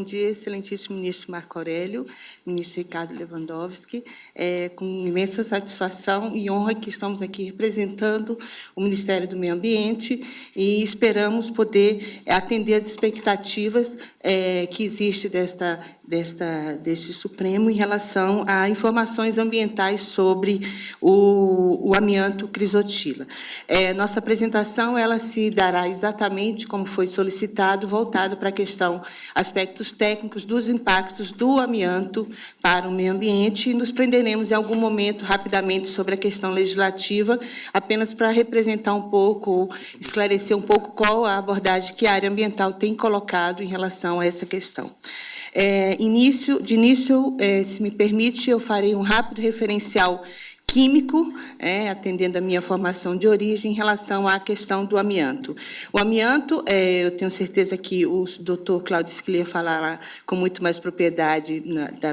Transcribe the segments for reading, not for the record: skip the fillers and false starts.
Bom dia, excelentíssimo ministro Marco Aurélio, ministro Ricardo Lewandowski. É com imensa satisfação e honra que estamos aqui representando o Ministério do Meio Ambiente e esperamos poder atender às expectativas que existe deste Supremo em relação a informações ambientais sobre o amianto crisotila. Nossa apresentação ela se dará exatamente como foi solicitado, voltado para a questão, aspectos técnicos dos impactos do amianto para o meio ambiente, e nos prenderemos em algum momento, rapidamente, sobre a questão legislativa, apenas para representar um pouco, esclarecer um pouco qual a abordagem que a área ambiental tem colocado em relação a essa questão. De início, se me permite, eu farei um rápido referencial químico, atendendo a minha formação de origem, em relação à questão do amianto. O amianto, eu tenho certeza que o doutor Cláudio Scliar falará com muito mais propriedade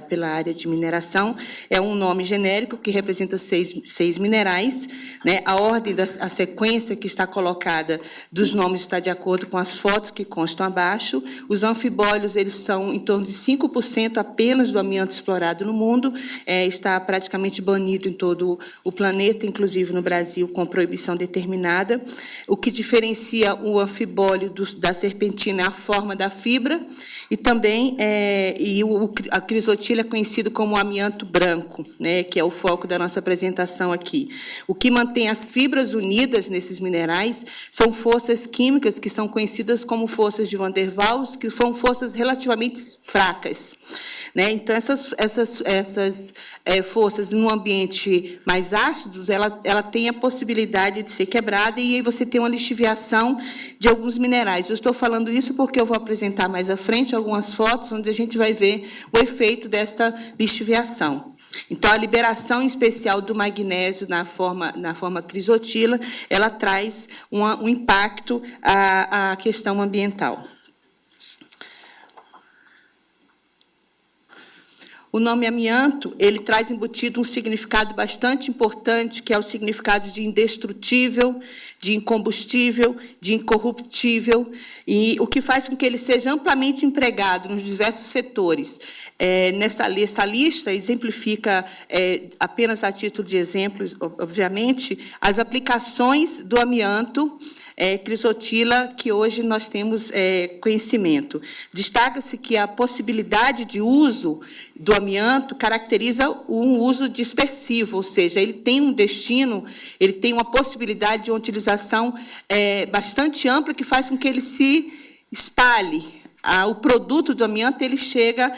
pela área de mineração, é um nome genérico que representa seis minerais, né? A ordem, a sequência que está colocada dos nomes está de acordo com as fotos que constam abaixo. Os anfibólios, eles são em torno de 5% apenas do amianto explorado no mundo, está praticamente banido em todo o planeta, inclusive no Brasil, com proibição determinada. O que diferencia o anfibólio da serpentina é a forma da fibra, e também a crisotila é conhecido como amianto branco, né, que é o foco da nossa apresentação aqui. O que mantém as fibras unidas nesses minerais são forças químicas que são conhecidas como forças de Van der Waals, que são forças relativamente fracas. Então, essas forças, num ambiente mais ácido, ela tem a possibilidade de ser quebrada, e aí você tem uma lixiviação de alguns minerais. Eu estou falando isso porque eu vou apresentar mais à frente algumas fotos onde a gente vai ver o efeito desta lixiviação. Então, a liberação em especial do magnésio na forma crisotila, ela traz um impacto à questão ambiental. O nome amianto, ele traz embutido um significado bastante importante, que é o significado de indestrutível, de incombustível, de incorruptível, e o que faz com que ele seja amplamente empregado nos diversos setores. Essa lista exemplifica, apenas a título de exemplo, obviamente, as aplicações do amianto crisotila que hoje nós temos conhecimento. Destaca-se que a possibilidade de uso do amianto caracteriza um uso dispersivo, ou seja, ele tem um destino, ele tem uma possibilidade de uma utilização bastante ampla, que faz com que ele se espalhe. O produto do amianto ele chega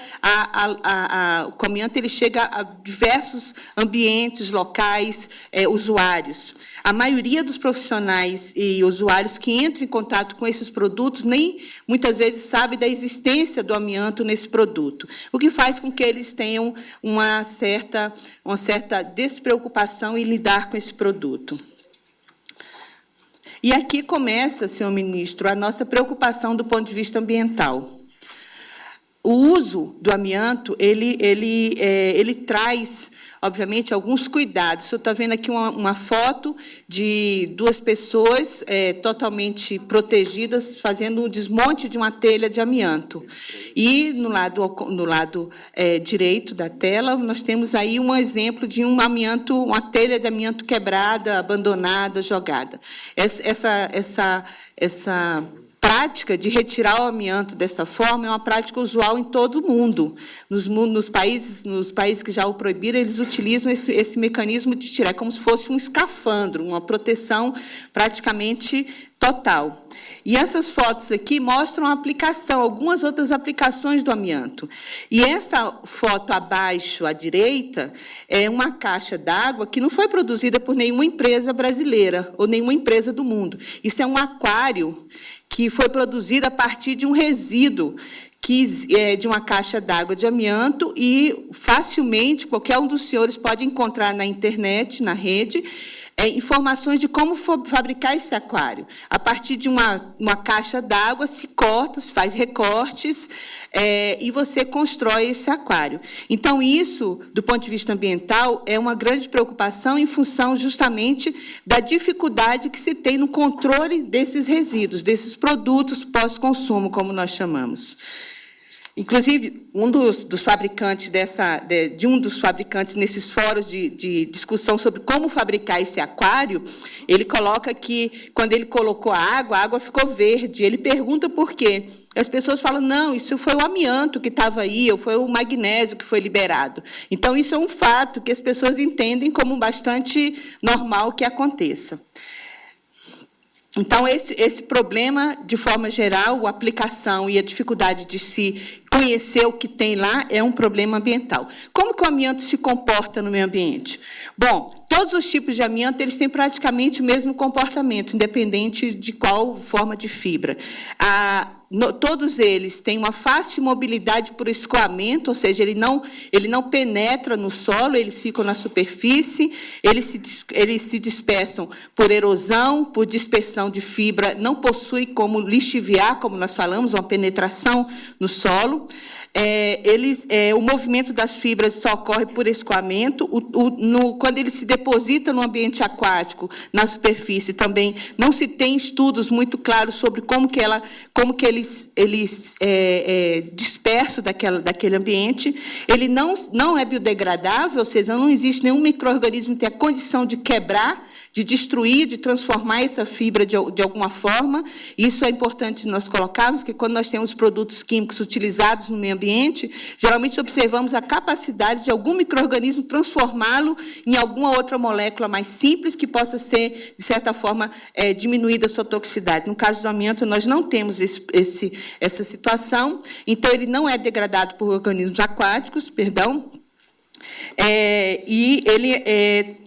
o amianto ele chega a diversos ambientes, locais, usuários. A maioria dos profissionais e usuários que entram em contato com esses produtos nem, muitas vezes, sabe da existência do amianto nesse produto, o que faz com que eles tenham uma certa despreocupação em lidar com esse produto. E aqui começa, senhor ministro, a nossa preocupação do ponto de vista ambiental. O uso do amianto, ele traz, obviamente, alguns cuidados. O senhor está vendo aqui uma foto de duas pessoas totalmente protegidas, fazendo o desmonte de uma telha de amianto. E, no lado direito da tela, nós temos aí um exemplo de uma telha de amianto quebrada, abandonada, jogada. Essa prática de retirar o amianto dessa forma é uma prática usual em todo o mundo. Nos países que já o proibiram, eles utilizam esse mecanismo de tirar, como se fosse um escafandro, uma proteção praticamente total. E essas fotos aqui mostram a aplicação, algumas outras aplicações do amianto. E essa foto abaixo, à direita, é uma caixa d'água que não foi produzida por nenhuma empresa brasileira ou nenhuma empresa do mundo. Isso é um aquário que foi produzido a partir de um resíduo de uma caixa d'água de amianto, e facilmente qualquer um dos senhores pode encontrar na internet, na rede, informações de como fabricar esse aquário. A partir de uma caixa d'água, se corta, se faz recortes, e você constrói esse aquário. Então, isso, do ponto de vista ambiental, é uma grande preocupação em função, justamente, da dificuldade que se tem no controle desses resíduos, desses produtos pós-consumo, como nós chamamos. Inclusive, um dos fabricantes de um dos fabricantes nesses fóruns de discussão sobre como fabricar esse aquário, ele coloca que, quando ele colocou a água ficou verde. Ele pergunta por quê. As pessoas falam, não, isso foi o amianto que estava aí, ou foi o magnésio que foi liberado. Então, isso é um fato que as pessoas entendem como bastante normal que aconteça. Então, esse problema, de forma geral, a aplicação e a dificuldade de se conhecer o que tem lá é um problema ambiental. Como que o amianto se comporta no meio ambiente? Bom, todos os tipos de amianto eles têm praticamente o mesmo comportamento, independente de qual forma de fibra. Todos eles têm uma fácil mobilidade por escoamento, ou seja, ele não penetra no solo, eles ficam na superfície, eles se dispersam por erosão, por dispersão de fibra, não possui como lixiviar, como nós falamos, uma penetração no solo. O movimento das fibras só ocorre por escoamento. Quando ele se deposita no ambiente aquático, na superfície, também não se tem estudos muito claros sobre como que eles disperso daquele ambiente. Ele não é biodegradável, ou seja, não existe nenhum micro-organismo que tenha a condição de quebrar, de destruir, de transformar essa fibra de alguma forma. Isso é importante nós colocarmos, que quando nós temos produtos químicos utilizados no meio ambiente, geralmente observamos a capacidade de algum micro-organismo transformá-lo em alguma outra molécula mais simples que possa ser, de certa forma, diminuída a sua toxicidade. No caso do amianto, nós não temos essa situação, então ele não é degradado por organismos aquáticos, e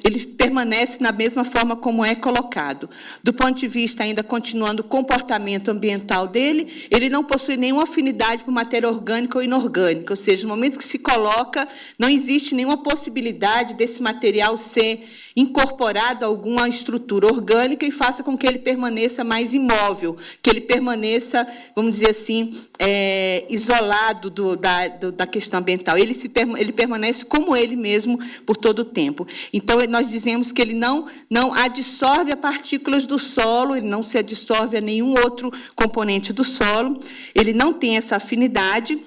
ele permanece na mesma forma como é colocado. Do ponto de vista, ainda continuando o comportamento ambiental dele, ele não possui nenhuma afinidade por matéria orgânica ou inorgânica, ou seja, no momento que se coloca, não existe nenhuma possibilidade desse material ser incorporado a alguma estrutura orgânica e faça com que ele permaneça mais imóvel, que ele permaneça, vamos dizer assim, isolado da questão ambiental. Ele permanece como ele mesmo por todo o tempo. Então, nós dizemos que ele não adsorve a partículas do solo, ele não se adsorve a nenhum outro componente do solo, ele não tem essa afinidade.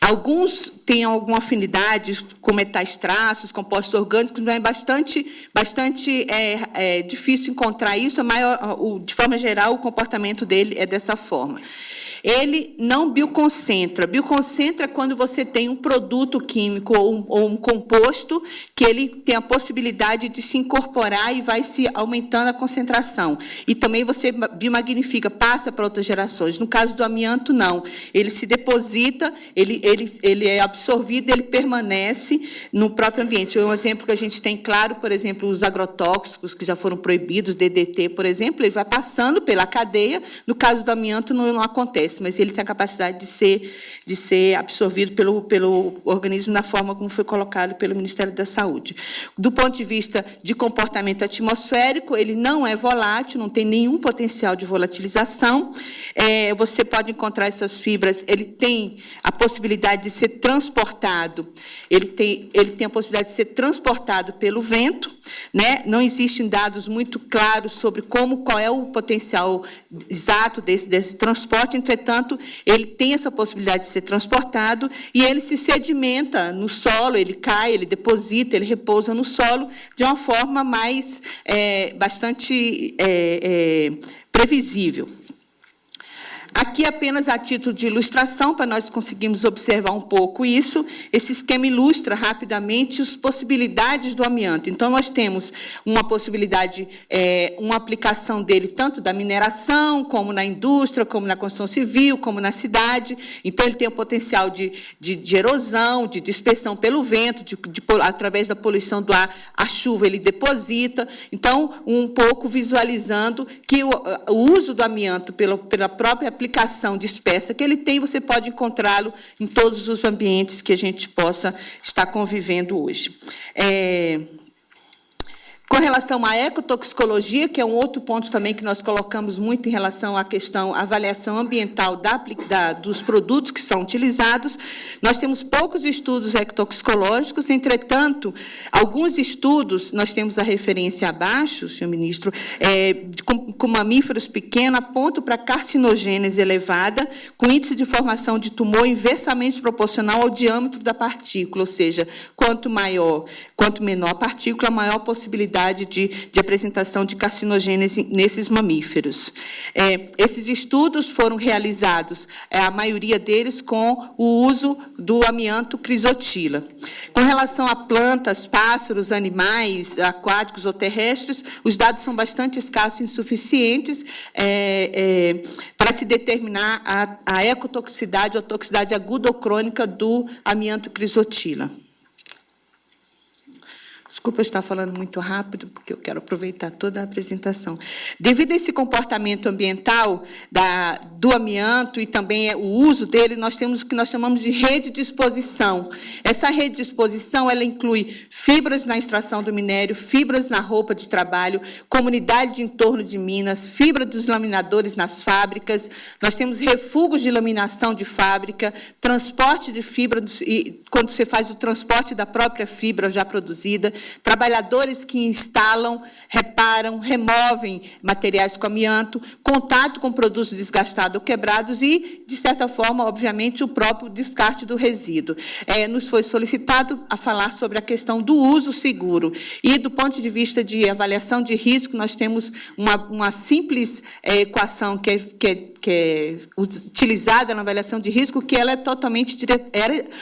Alguns têm alguma afinidade com metais traços, compostos orgânicos, mas é bastante difícil encontrar isso. De forma geral, o comportamento dele é dessa forma. Ele não bioconcentra. Bioconcentra é quando você tem um produto químico ou um composto que ele tem a possibilidade de se incorporar e vai se aumentando a concentração. E também você biomagnifica, passa para outras gerações. No caso do amianto, não. Ele se deposita, ele é absorvido, ele permanece no próprio ambiente. Um exemplo que a gente tem claro, por exemplo, os agrotóxicos que já foram proibidos, DDT, por exemplo, ele vai passando pela cadeia. No caso do amianto, não acontece, mas ele tem a capacidade de ser absorvido pelo organismo na forma como foi colocado pelo Ministério da Saúde. Do ponto de vista de comportamento atmosférico, ele não é volátil, não tem nenhum potencial de volatilização. Você pode encontrar essas fibras, ele tem a possibilidade de ser transportado, ele tem a possibilidade de ser transportado pelo vento, né? Não existem dados muito claros sobre qual é o potencial exato desse transporte, entretanto, ele tem essa possibilidade de ser transportado e ele se sedimenta no solo, ele cai, ele deposita, ele repousa no solo de uma forma mais bastante previsível. Aqui, apenas a título de ilustração, para nós conseguirmos observar um pouco isso, esse esquema ilustra rapidamente as possibilidades do amianto. Então, nós temos uma possibilidade, uma aplicação dele tanto da mineração, como na indústria, como na construção civil, como na cidade. Então, ele tem o potencial de erosão, de dispersão pelo vento, através da poluição do ar, a chuva ele deposita. Então, um pouco visualizando que o uso do amianto pela própria aplicação dispersa que ele tem, você pode encontrá-lo em todos os ambientes que a gente possa estar convivendo hoje. Com relação à ecotoxicologia, que é um outro ponto também que nós colocamos muito em relação à questão, avaliação ambiental dos produtos que são utilizados, nós temos poucos estudos ecotoxicológicos, entretanto, alguns estudos, nós temos a referência abaixo, senhor ministro, com mamíferos pequenos, apontam para carcinogênese elevada, com índice de formação de tumor inversamente proporcional ao diâmetro da partícula, ou seja, quanto menor a partícula, maior a possibilidade de apresentação de carcinogênese nesses mamíferos. Esses estudos foram realizados, a maioria deles, com o uso do amianto crisotila. Com relação a plantas, pássaros, animais aquáticos ou terrestres, os dados são bastante escassos e insuficientes para se determinar a ecotoxicidade ou toxicidade aguda ou crônica do amianto crisotila. Desculpa eu estar falando muito rápido, porque eu quero aproveitar toda a apresentação. Devido a esse comportamento ambiental do amianto e também o uso dele, nós temos o que nós chamamos de rede de exposição. Essa rede de exposição, ela inclui fibras na extração do minério, fibras na roupa de trabalho, comunidade de entorno de minas, fibra dos laminadores nas fábricas, nós temos refúgios de laminação de fábrica, transporte de fibra, quando você faz o transporte da própria fibra já produzida, trabalhadores que instalam, reparam, removem materiais com amianto, contato com produtos desgastados ou quebrados e, de certa forma, obviamente, o próprio descarte do resíduo. Nos foi solicitado a falar sobre a questão do uso seguro. E, do ponto de vista de avaliação de risco, nós temos uma simples equação que é utilizada na avaliação de risco, que ela é totalmente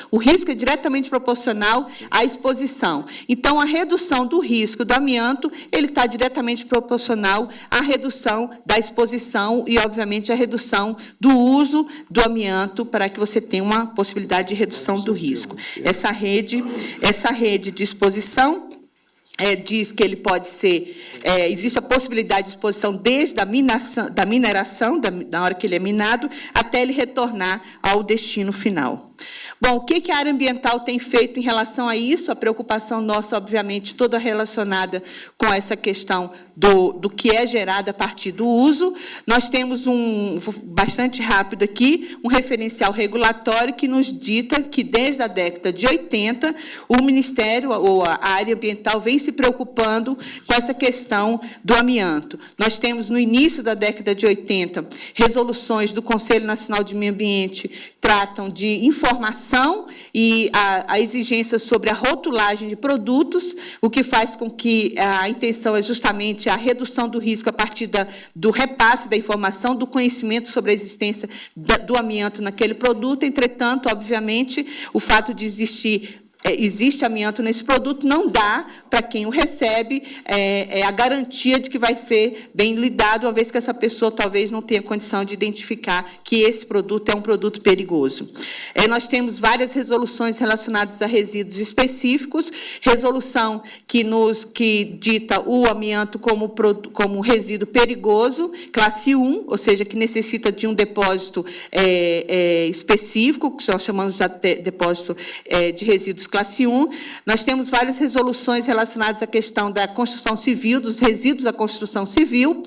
o risco é diretamente proporcional à exposição. Então, a redução do risco do amianto, ele está diretamente proporcional à redução da exposição e, obviamente, à redução do uso do amianto para que você tenha uma possibilidade de redução do risco. Essa rede de exposição diz que ele pode ser, existe a possibilidade de exposição desde a mineração, da hora que ele é minado, até ele retornar ao destino final. Bom, o que a área ambiental tem feito em relação a isso? A preocupação nossa, obviamente, toda relacionada com essa questão do que é gerado a partir do uso. Nós temos bastante rápido aqui, um referencial regulatório que nos dita que, desde a década de 80, o Ministério, ou a área ambiental, vem se preocupando com essa questão do amianto. Nós temos, no início da década de 80, resoluções do Conselho Nacional de Meio Ambiente tratam de informação e a exigência sobre a rotulagem de produtos, o que faz com que a intenção é justamente a redução do risco a partir do repasse da informação, do conhecimento sobre a existência do amianto naquele produto. Entretanto, obviamente, o fato de existe amianto nesse produto, não dá para quem o recebe a garantia de que vai ser bem lidado, uma vez que essa pessoa talvez não tenha condição de identificar que esse produto é um produto perigoso. Nós temos várias resoluções relacionadas a resíduos específicos, resolução que dita o amianto como resíduo perigoso, classe 1, ou seja, que necessita de um depósito específico, que nós chamamos de depósito de resíduos classe 1. Nós temos várias resoluções relacionadas à questão da construção civil, dos resíduos da construção civil,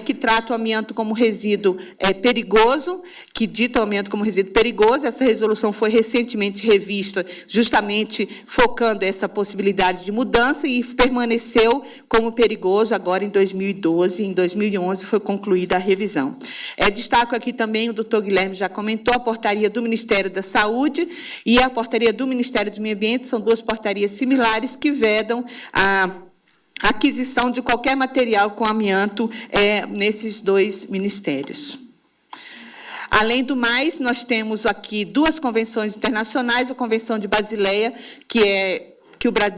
que tratam o amianto como resíduo perigoso, que dita o amianto como resíduo perigoso. Essa resolução foi recentemente revista, justamente focando essa possibilidade de mudança, e permaneceu como perigoso agora em 2012. Em 2011 foi concluída a revisão. Destaco aqui também, o doutor Guilherme já comentou, a portaria do Ministério da Saúde e a portaria do Ministério do Meio Ambiente, são duas portarias similares que vedam a aquisição de qualquer material com amianto nesses dois ministérios. Além do mais, nós temos aqui duas convenções internacionais, a Convenção de Basileia,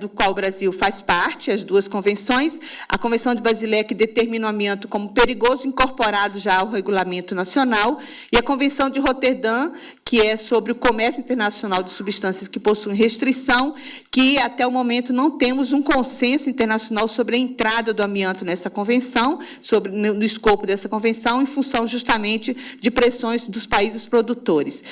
do qual o Brasil faz parte, as duas convenções, a Convenção de Basileia, que determina o amianto como perigoso, incorporado já ao regulamento nacional, e a Convenção de Roterdã, que é sobre o comércio internacional de substâncias que possuem restrição, que até o momento não temos um consenso internacional sobre a entrada do amianto nessa convenção, no escopo dessa convenção, em função justamente de pressões dos países produtores.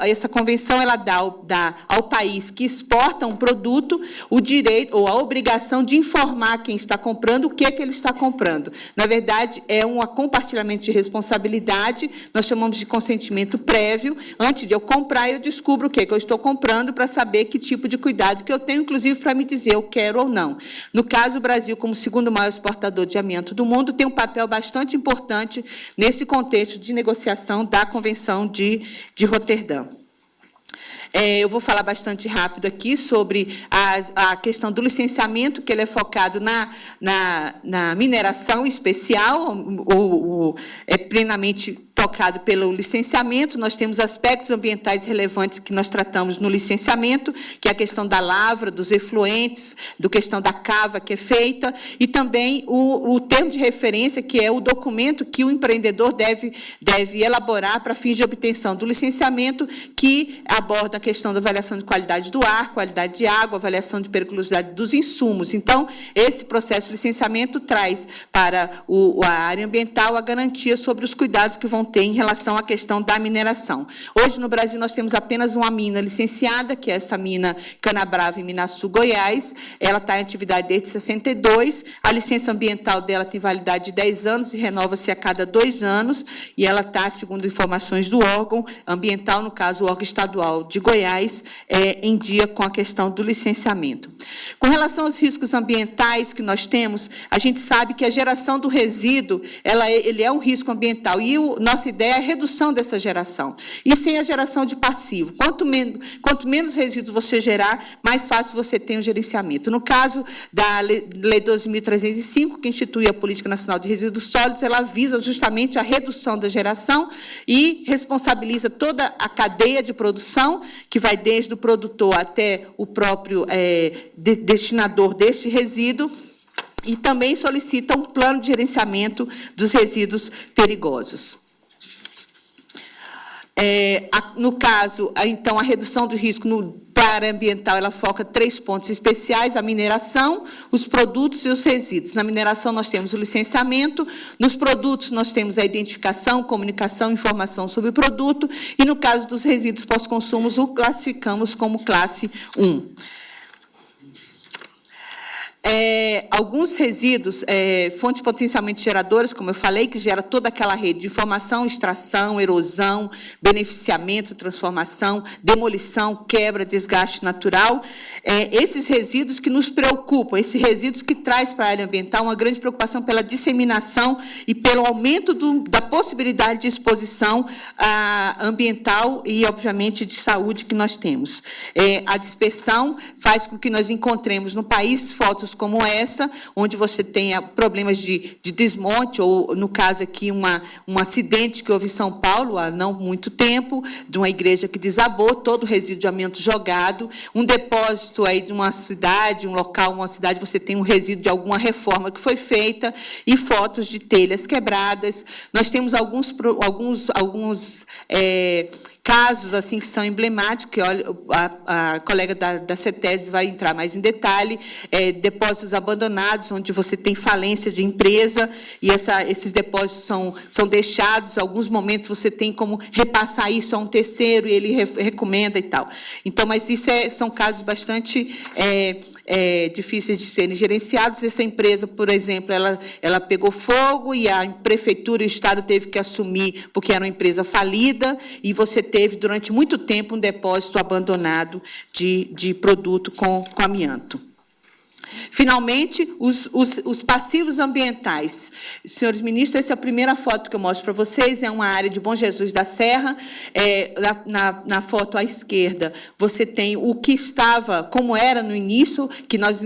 Essa convenção ela dá ao país que exporta um produto o direito ou a obrigação de informar quem está comprando o que ele está comprando. Na verdade, é um compartilhamento de responsabilidade, nós chamamos de consentimento prévio. Antes de eu comprar, eu descubro o que eu estou comprando para saber que tipo de cuidado que eu tenho, inclusive para me dizer eu quero ou não. No caso, o Brasil, como segundo maior exportador de amianto do mundo, tem um papel bastante importante nesse contexto de negociação da Convenção de Roterdã. Eu vou falar bastante rápido aqui sobre a questão do licenciamento, que ele é focado na mineração especial, é plenamente tocado pelo licenciamento. Nós temos aspectos ambientais relevantes que nós tratamos no licenciamento, que é a questão da lavra, dos efluentes, da questão da cava que é feita, e também o termo de referência, que é o documento que o empreendedor deve elaborar para fins de obtenção do licenciamento, que aborda a questão da avaliação de qualidade do ar, qualidade de água, avaliação de periculosidade dos insumos. Então, esse processo de licenciamento traz para a área ambiental a garantia sobre os cuidados que vão ter em relação à questão da mineração. Hoje, no Brasil, nós temos apenas uma mina licenciada, que é essa mina Canabrava, em Minaçu, Goiás. Ela está em atividade desde 62. A licença ambiental dela tem validade de 10 anos e renova-se a cada 2 anos. E ela está, segundo informações do órgão ambiental, no caso, o órgão estadual de Goiás, em dia com a questão do licenciamento. Com relação aos riscos ambientais que nós temos, a gente sabe que a geração do resíduo ele é um risco ambiental, e nossa ideia é a redução dessa geração, e sem a geração de passivo. Quanto menos resíduos você gerar, mais fácil você tem o gerenciamento. No caso da Lei 12.305, que institui a Política Nacional de Resíduos Sólidos, ela visa justamente a redução da geração e responsabiliza toda a cadeia de produção, que vai desde o produtor até o próprio destinador deste resíduo, e também solicita um plano de gerenciamento dos resíduos perigosos. No caso, então, a redução do risco para a área ambiental, ela foca 3 pontos especiais: a mineração, os produtos e os resíduos. Na mineração, nós temos o licenciamento; nos produtos, nós temos a identificação, comunicação, informação sobre o produto; e, no caso dos resíduos pós-consumos, o classificamos como classe 1. Alguns resíduos, fontes potencialmente geradoras, como eu falei, que gera toda aquela rede de informação, extração, erosão, beneficiamento, transformação, demolição, quebra, desgaste natural. Esses resíduos que nos preocupam, esses resíduos que traz para a área ambiental uma grande preocupação pela disseminação e pelo aumento da possibilidade de exposição ambiental e, obviamente, de saúde que nós temos. A dispersão faz com que nós encontremos no país fotos como essa, onde você tenha problemas de desmonte, ou, no caso aqui, um acidente que houve em São Paulo há não muito tempo, de uma igreja que desabou, todo o resíduo de amianto jogado, um depósito aí de uma cidade, um local, uma cidade, você tem um resíduo de alguma reforma que foi feita, e fotos de telhas quebradas. Nós temos alguns casos assim que são emblemáticos, que a colega da CETESB vai entrar mais em detalhe, depósitos abandonados, onde você tem falência de empresa, e esses depósitos são deixados, em alguns momentos você tem como repassar isso a um terceiro, e ele recomenda e tal. Então, mas isso são casos bastante difíceis de serem gerenciados. Essa empresa, por exemplo, ela pegou fogo, e a prefeitura e o Estado teve que assumir, porque era uma empresa falida, e você teve, durante muito tempo, um depósito abandonado de produto com amianto. Finalmente, os passivos ambientais. Senhores ministros, essa é a primeira foto que eu mostro para vocês, é uma área de Bom Jesus da Serra. Na foto à esquerda, você tem o que estava, como era no início, que nós,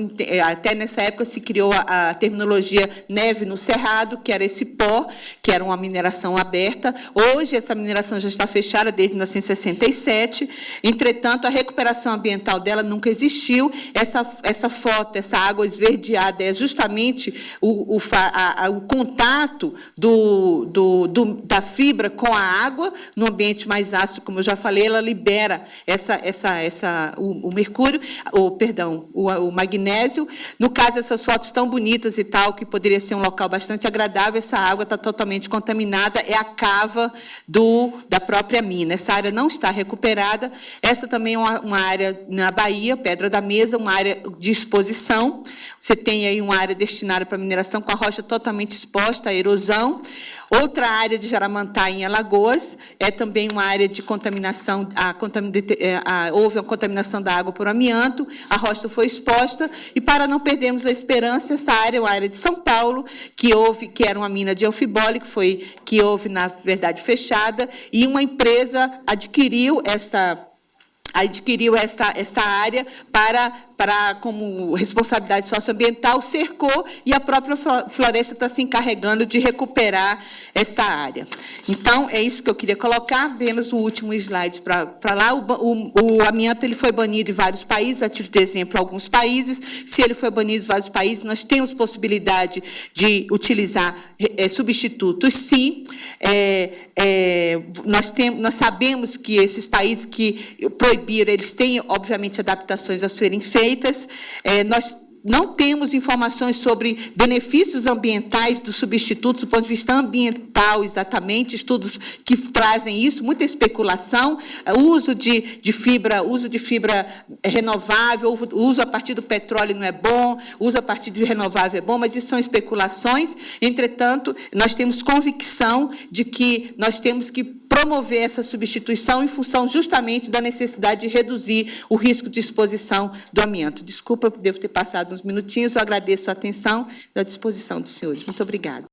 até nessa época, se criou a terminologia neve no cerrado, que era esse pó, que era uma mineração aberta. Hoje, essa mineração já está fechada desde 1967, entretanto, a recuperação ambiental dela nunca existiu. Essa foto, essa água esverdeada é justamente o contato da fibra com a água. No ambiente mais ácido, como eu já falei, ela libera o mercúrio, o magnésio. No caso, essas fotos tão bonitas e tal, que poderia ser um local bastante agradável, essa água está totalmente contaminada, é a cava da própria mina. Essa área não está recuperada. Essa também é uma área na Bahia, Pedra da Mesa, uma área de exposição. Você tem aí uma área destinada para mineração com a rocha totalmente exposta à erosão. Outra área de Jaramantá, em Alagoas, é também uma área de contaminação, houve uma contaminação da água por amianto, a rocha foi exposta, e para não perdermos a esperança, essa área é uma área de São Paulo, que era uma mina de anfibole, que houve, na verdade, fechada, e uma empresa adquiriu esta área como responsabilidade socioambiental, cercou, e a própria floresta está se encarregando de recuperar esta área. Então, é isso que eu queria colocar, menos o último slide para lá. O amianto ele foi banido em vários países, a título de exemplo, alguns países. Se ele foi banido em vários países, nós temos possibilidade de utilizar substitutos, sim. Nós sabemos que esses países que proibiram, eles têm, obviamente, adaptações a serem feitas. Nós não temos informações sobre benefícios ambientais dos substitutos, do ponto de vista ambiental, exatamente, estudos que trazem isso, muita especulação, uso de fibra renovável, uso a partir do petróleo não é bom, uso a partir de renovável é bom, mas isso são especulações. Entretanto, nós temos convicção de que nós temos que promover essa substituição em função justamente da necessidade de reduzir o risco de exposição do amianto. Desculpa, devo ter passado uns minutinhos, eu agradeço a atenção e a disposição dos senhores. Muito obrigada.